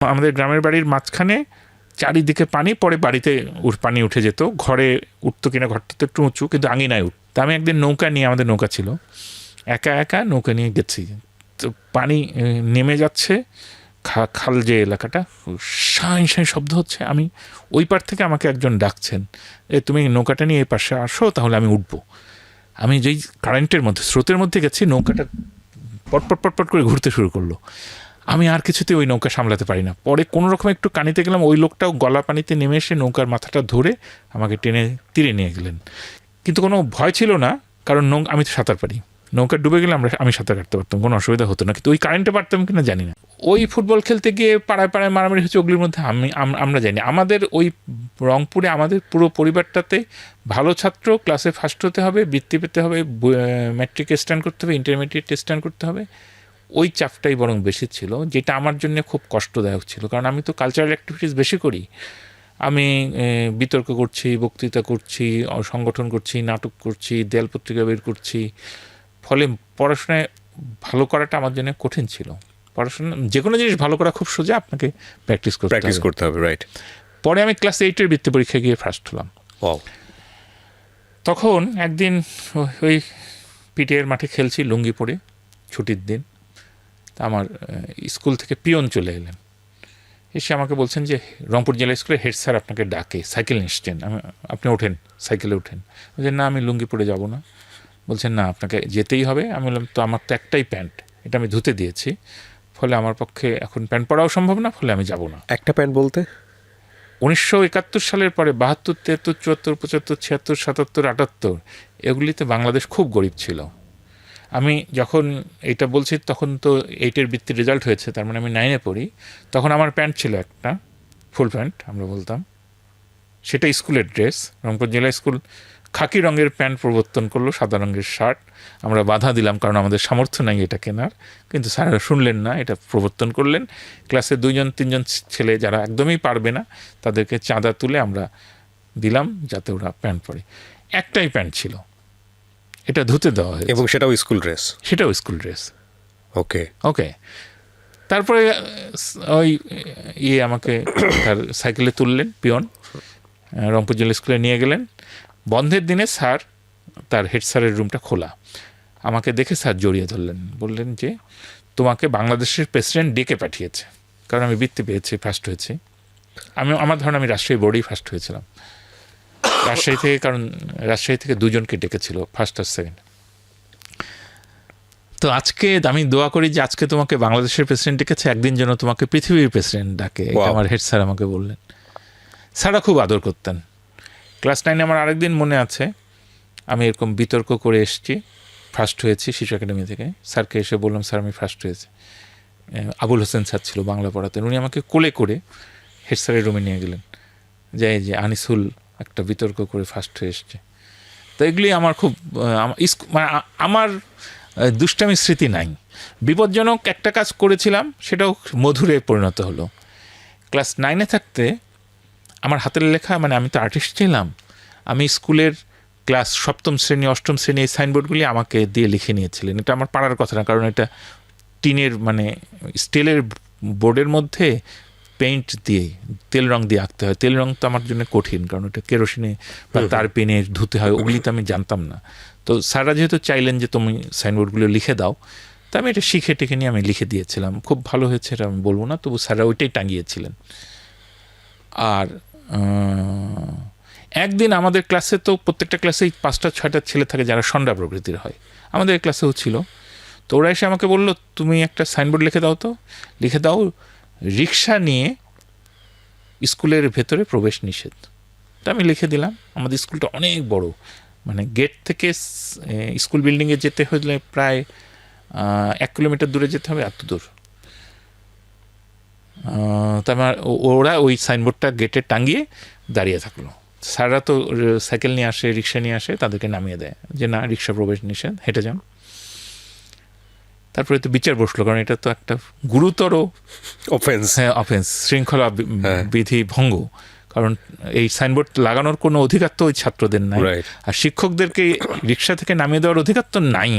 আমাদের গ্রামের বাড়ির মাঝখানে চারিদিকে পানি, পরে বাড়িতে পানি উঠে যেত, ঘরে উঠতো কিনা, ঘরটা তো একটু উঁচু কিন্তু আঙিনায় উঠ। তা আমি একদিন নৌকা নিয়ে, আমাদের নৌকা ছিল, একা একা নৌকা নিয়ে গেছি। তো পানি নেমে যাচ্ছে, খাল যে এলাকাটা, সাঁই সাঁই শব্দ হচ্ছে। আমি ওই পার থেকে আমাকে একজন ডাকছেন, তুমি নৌকাটা নিয়ে এই পাশে আসো, তাহলে আমি উঠবো। আমি যেই কারেন্টের মধ্যে, স্রোতের মধ্যে গেছি, নৌকাটা পটপট পটপট করে ঘুরতে শুরু করলো। আমি আর কিছুতে ওই নৌকা সামলাতে পারি না। পরে কোনো রকম একটু কানিতে গেলাম, ওই লোকটাও গলা পানিতে নেমে এসে নৌকার মাথাটা ধরে আমাকে টেনে তীরে নিয়ে গেলেন। কিন্তু কোনো ভয় ছিল না, কারণ আমি তো সাঁতার পারি। নৌকা ডুবে গেলে আমি সাঁতার কাটতে পারতাম, কোনো অসুবিধা হতো না। কিন্তু ওই কারেন্টে পারতাম কিনা জানি না। ওই ফুটবল খেলতে গিয়ে পাড়ায় পাড়ায় মারামারি হচ্ছে, ওগুলির মধ্যে আমরা জানি। আমাদের ওই রংপুরে আমাদের পুরো পরিবারটাতে ভালো ছাত্র, ক্লাসে ফার্স্ট হতে হবে, বৃত্তি পেতে হবে, ম্যাট্রিক স্ট্যান্ড করতে হবে, ইন্টারমিডিয়েট স্ট্যান্ড করতে হবে। ওই চাপটাই বরং বেশি ছিল, যেটা আমার জন্য খুব কষ্টদায়ক ছিল। কারণ আমি তো কালচারাল অ্যাক্টিভিটিস বেশি করি। আমি বিতর্ক করছি, বক্তৃতা করছি, সংগঠন করছি, নাটক করছি, দেয়াল পত্রিকা বের করছি। ফলে পড়াশোনায় ভালো করাটা আমার জন্য কঠিন ছিল। পড়াশোনা, যে কোনো জিনিস ভালো করা খুব সোজা, আপনাকে প্র্যাকটিস করতে হবে। রাইট। পরে আমি ক্লাস 8-এর বৃত্তি পরীক্ষায় গিয়ে ফার্স্ট হলাম। তখন একদিন ওই পিটিএর মাঠে খেলছি লুঙ্গি পরে, ছুটির দিন। তা আমার স্কুল থেকে পিয়ন চলে এলেন, এসে আমাকে বলছেন যে রংপুর জেলা স্কুলের হেড স্যার আপনাকে ডাকে, সাইকেল নিচ্ছেন, আপনি ওঠেন, সাইকেলে ওঠেন। বলছেন না, আমি লুঙ্গি পরে যাব না। বলছেন না, আপনাকে যেতেই হবে। আমি বললাম তো আমার তো একটাই প্যান্ট, এটা আমি ধুতে দিয়েছি, ফলে আমার পক্ষে এখন প্যান্ট পরাও সম্ভব না, ফলে আমি যাব না। একটা প্যান্ট বলতে 1971 সালের পরে 72, 73, 74, 75, 76, 77, 78 এগুলিতে বাংলাদেশ খুব গরিব ছিল। আমি যখন এটা বলছি তখন তো 8-এর বৃত্তির রেজাল্ট হয়েছে, তার মানে আমি 9-এ পড়ি। তখন আমার প্যান্ট ছিল একটা ফুল প্যান্ট, আমরা বলতাম, সেটা স্কুলের ড্রেস। রংপুর জেলা স্কুল খাকি রঙের প্যান্ট প্রবর্তন করলো, সাদা রঙের শার্ট। আমরা বাধা দিলাম, কারণ আমাদের সামর্থ্য নাই এটা কেনার। কিন্তু স্যারেরা শুনলেন না, এটা প্রবর্তন করলেন। ক্লাসে 2-3জন ছেলে যারা একদমই পারবে না, তাদেরকে চাঁদা তুলে আমরা দিলাম যাতে ওরা প্যান্ট পরে। একটাই প্যান্ট ছিল, এটা ধুতে দেওয়া হয়েছে, এবং সেটাও স্কুল ড্রেস। ওকে। তারপরে ওই আমাকে তার সাইকেলে তুললেন পিয়ন, রংপুর জেলা স্কুলে নিয়ে গেলেন। বন্ধের দিনে স্যার, তার হেড স্যারের রুমটা খোলা, আমাকে দেখে স্যার জড়িয়ে ধরলেন, বললেন যে তোমাকে বাংলাদেশের প্রেসিডেন্ট ডেকে পাঠিয়েছে। কারণ আমি বৃত্তি পেয়েছি, ফার্স্ট হয়েছি। আমার ধারণা আমি রাজশাহী বোর্ডেই ফার্স্ট হয়েছিলাম, রাজশাহী থেকে। কারণ রাজশাহী থেকে 2জনকে ডেকেছিল, ফার্স্ট আর সেকেন্ড। তো আজকে আমি দোয়া করি যে আজকে তোমাকে বাংলাদেশের প্রেসিডেন্ট ডেকেছে, একদিন যেন তোমাকে পৃথিবীর প্রেসিডেন্ট ডাকে। আমার হেড স্যার আমাকে বললেন। স্যাররা খুব আদর করতেন। ক্লাস 9-এ আমার আরেকদিন মনে আছে, আমি এরকম বিতর্ক করে এসেছি, ফার্স্ট হয়েছি শিশু একাডেমি থেকে। স্যারকে এসে বললাম, স্যার আমি ফার্স্ট হয়েছি। আবুল হোসেন স্যার ছিল, বাংলা পড়াতেন। উনি আমাকে কোলে করে হেড স্যারের রুমে নিয়ে গেলেন, যে আনিসুল একটা বিতর্ক করে ফার্স্ট হয়ে এসছে। তো এগুলি আমার খুব আমার দুষ্টামি স্মৃতি নাই। বিপজ্জনক একটা কাজ করেছিলাম, সেটাও মধুরে পরিণত হলো। ক্লাস 9-এ থাকতে আমার হাতের লেখা, মানে আমি তো আর্টিস্ট ছিলাম, আমি স্কুলের ক্লাস 7ম শ্রেণী, 8ম শ্রেণী এই সাইনবোর্ডগুলি আমাকে দিয়ে লিখে নিয়েছিলেন। এটা আমার পারার কথা না, কারণ এটা টিনের, মানে স্টিলের বোর্ডের মধ্যে পেইন্ট দিয়ে, তেল রং দিয়ে আঁকতে হয়। তেল রং তো আমার জন্য কঠিন, কারণ ওটা কেরোসিনে বা তার পেনে ধুতে হয়, ওগুলি তো আমি জানতাম না। তো স্যাররা যেহেতু চাইলেন যে তুমি সাইনবোর্ডগুলো লিখে দাও, তা আমি এটা শিখে টেখে নিয়ে আমি লিখে দিয়েছিলাম। খুব ভালো হয়েছে এটা আমি বলবো না, তবু স্যাররা ওইটাই টাঙিয়েছিলেন। আর একদিন আমাদের ক্লাসে তো প্রত্যেকটা ক্লাসেই 5-6টা ছেলে থাকে যারা ষণ্ডা প্রকৃতির হয়, আমাদের ক্লাসেও ছিল। তো ওরা এসে আমাকে বললো, তুমি একটা সাইনবোর্ড লিখে দাও, লিখে দাও, রিক্সা নিয়ে স্কুলের ভেতরে প্রবেশ নিষেধ। তা আমি লিখে দিলাম। আমাদের স্কুলটা অনেক বড়, মানে গেট থেকে স্কুল বিল্ডিংয়ে যেতে হলে প্রায় 1 কিলোমিটার দূরে যেতে হবে, এত দূর। তা ওরা ওই সাইনবোর্ডটা গেটে টাঙিয়ে দাঁড়িয়ে থাকলো। স্যাররা তো সাইকেল নিয়ে আসে, রিক্সা নিয়ে আসে, তাদেরকে নামিয়ে দেয় যে না, রিক্সা প্রবেশ নিষেধ, হেঁটে যান। তারপরে তো বিচার বসলো, কারণ এটা তো একটা গুরুতর অফেন্স, শৃঙ্খলা বিধি ভঙ্গ। কারণ এই সাইনবোর্ড লাগানোর কোনো অধিকার তো ওই ছাত্রদের নাই, আর শিক্ষকদেরকে রিক্সা থেকে নামিয়ে দেওয়ার অধিকার তো নাই।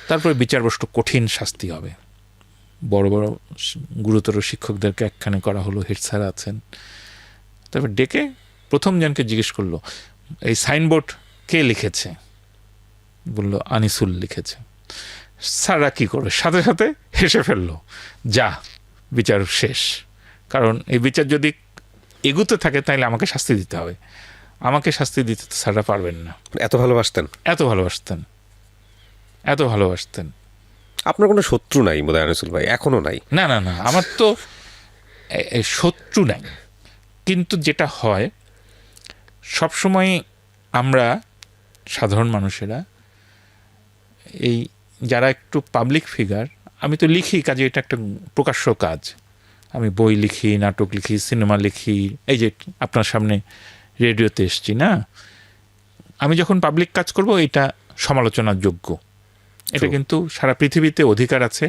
তারপরে বিচার বসলো, কঠিন শাস্তি হবে। বড় বড় গুরুতর শিক্ষকদেরকে একখানে করা হলো, হেড স্যার আছেন। তারপর ডেকে প্রথম জনকে জিজ্ঞেস করলো, এই সাইনবোর্ড কে লিখেছে? বলল আনিসুল লিখেছে। স্যাররা কী করবে, সাথে সাথে হেসে ফেললো, যা বিচার শেষ। কারণ এই বিচার যদি এগুতে থাকে তাহলে আমাকে শাস্তি দিতে হবে, আমাকে শাস্তি দিতে তো স্যাররা পারবেন না। এত ভালোবাসতেন? এত ভালোবাসতেন, এত ভালোবাসতেন। আপনার কোনো শত্রু নাই বোধহয় আনিসুল ভাই, এখনো নাই? না না না, আমার তো শত্রু নাই, কিন্তু যেটা হয় সবসময় আমরা সাধারণ মানুষেরা, এই যারা একটু পাবলিক ফিগার, আমি তো লিখি, কাজে এটা একটা প্রকাশ্য কাজ। আমি বই লিখি, নাটক লিখি, সিনেমা লিখি, এই যে আপনার সামনে রেডিওতে এসছি না, আমি যখন পাবলিক কাজ করব এটা সমালোচনার যোগ্য। এটা কিন্তু সারা পৃথিবীতে অধিকার আছে,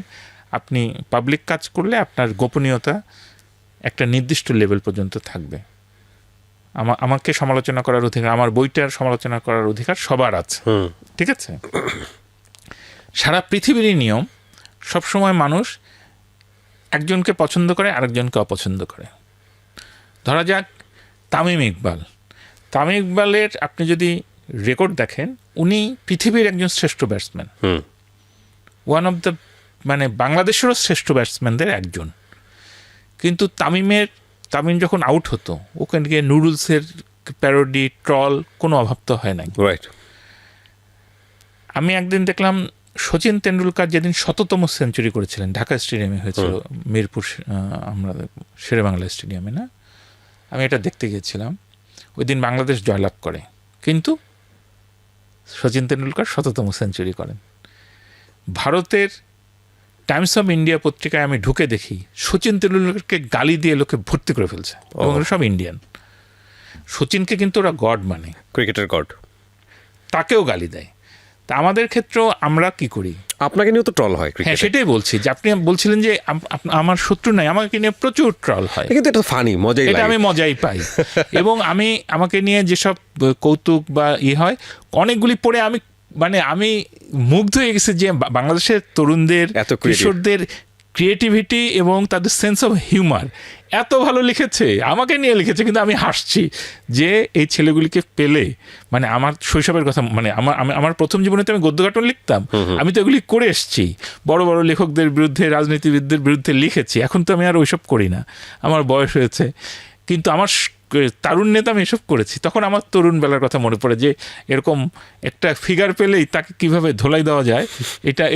আপনি পাবলিক কাজ করলে আপনার গোপনীয়তা একটা নির্দিষ্ট লেভেল পর্যন্ত থাকবে। আমাকে সমালোচনা করার অধিকার, আমার বইটার সমালোচনা করার অধিকার সবার আছে, ঠিক আছে? সারা পৃথিবীরই নিয়ম, সবসময় মানুষ একজনকে পছন্দ করে আরেকজনকে অপছন্দ করে। ধরা যাক তামিম ইকবালের আপনি যদি রেকর্ড দেখেন, উনি পৃথিবীর একজন শ্রেষ্ঠ ব্যাটসম্যান, ওয়ান অফ দ্য, মানে বাংলাদেশেরও শ্রেষ্ঠ ব্যাটসম্যানদের একজন। কিন্তু তামিম যখন আউট হতো, ওখানে গিয়ে নুডলসের প্যারোডি, ট্রল, কোনো অভাব তো হয় নাই। রাইট। আমি একদিন দেখলাম সচিন তেন্ডুলকার যেদিন শততম সেঞ্চুরি করেছিলেন, ঢাকা স্টেডিয়ামে হয়েছিল, মিরপুর আমরা শেরেবাংলা স্টেডিয়ামে না, আমি এটা দেখতে গিয়েছিলাম। ওই দিন বাংলাদেশ জয়লাভ করে, কিন্তু সচিন তেন্ডুলকার শততম সেঞ্চুরি করেন। ভারতের টাইমস অফ ইন্ডিয়া পত্রিকায় আমি ঢুকে দেখি সচিন তেন্ডুলকারকে গালি দিয়ে লোকে ভর্তি করে ফেলছে, এবং সব ইন্ডিয়ান। সচিনকে কিন্তু ওরা গড মানে, ক্রিকেটের গড, তাকেও গালি দেয়। তা আমাদের ক্ষেত্রেও আমরা কি করি, আপনাকে নিয়েও তো ট্রল হয়। হ্যাঁ, সেটাই বলছি যে আপনি বলছিলেন যে আমার শত্রু নাই, আমাকে নিয়ে প্রচুর ট্রল হয়, কিন্তু এটা ফানি, মজাই লাগে, এটা আমি মজাই পাই। এবং আমাকে নিয়ে যেসব কৌতুক বা হয়, অনেকগুলি পড়ে আমি মুগ্ধ হয়ে গেছি যে বাংলাদেশের তরুণদের, কিশোরদের ক্রিয়েটিভিটি এবং তাদের সেন্স অফ হিউমার এত ভালো লিখেছে, আমাকে নিয়ে লিখেছে, কিন্তু আমি হাসছি যে এই ছেলেগুলিকে পেলে, মানে আমার শৈশবের কথা, মানে আমার প্রথম জীবনে তো আমি গদ্যঘটন লিখতাম, আমি তো এগুলি করে এসেছি, বড় বড় লেখকদের বিরুদ্ধে, রাজনীতিবিদদের বিরুদ্ধে লিখেছি। এখন তো আমি আর ওইসব করি না, আমার বয়স হয়েছে, কিন্তু আমার তারুণ্যে তো আমি এসব করেছি। তখন আমার তরুণ বেলার কথা মনে পড়ে যে এরকম একটা ফিগার পেলেই তাকে কিভাবে ধোলাই দেওয়া যায়,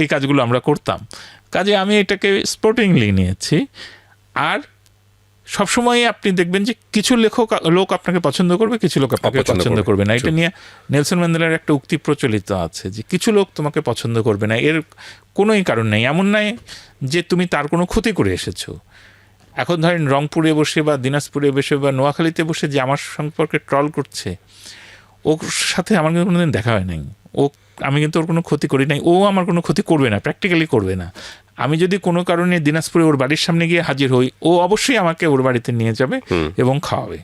এই কাজগুলো আমরা করতাম। কাজে আমি এটাকে স্পোর্টিংলি নিয়েছি। আর সবসময় আপনি দেখবেন যে কিছু লোক আপনাকে পছন্দ করবে, কিছু লোক আপনাকে পছন্দ করবে না। এটা নিয়ে নেলসন ম্যান্ডেলার একটা উক্তি প্রচলিত আছে যে কিছু লোক তোমাকে পছন্দ করবে না, এর কোনোই কারণ নেই। এমন নয় যে তুমি তার কোনো ক্ষতি করে এসেছো। এখন ধরেন রংপুরে বসে বা দিনাজপুরে বসে বা নোয়াখালীতে বসে যে আমার সম্পর্কে ট্রল করছে, ওর সাথে আমার কিন্তু কোনোদিন দেখা হয় নাই। আমি কিন্তু ওর কোনো ক্ষতি করি নাই, ও আমার কোনো ক্ষতি করবে না, প্র্যাকটিক্যালি করবে না। আমি যদি কোনো কারণে দিনাজপুরে ওর বাড়ির সামনে গিয়ে হাজির হই, ও অবশ্যই আমাকে ওর বাড়িতে নিয়ে যাবে এবং খাওয়াবে,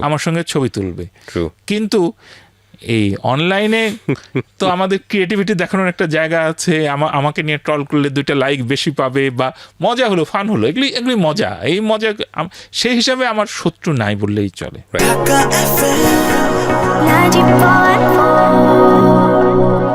আমার সঙ্গে ছবি তুলবে। কিন্তু এই অনলাইনে তো আমাদের ক্রিয়েটিভিটি দেখানোর একটা জায়গা আছে। আমাকে নিয়ে ট্রল করলে 2টা লাইক বেশি পাবে, বা মজা হলো, ফান হলো, এগুলি মজা। এই মজা সেই হিসাবে আমার শত্রু নাই বললেই চলে। ঢাকা FM 94.4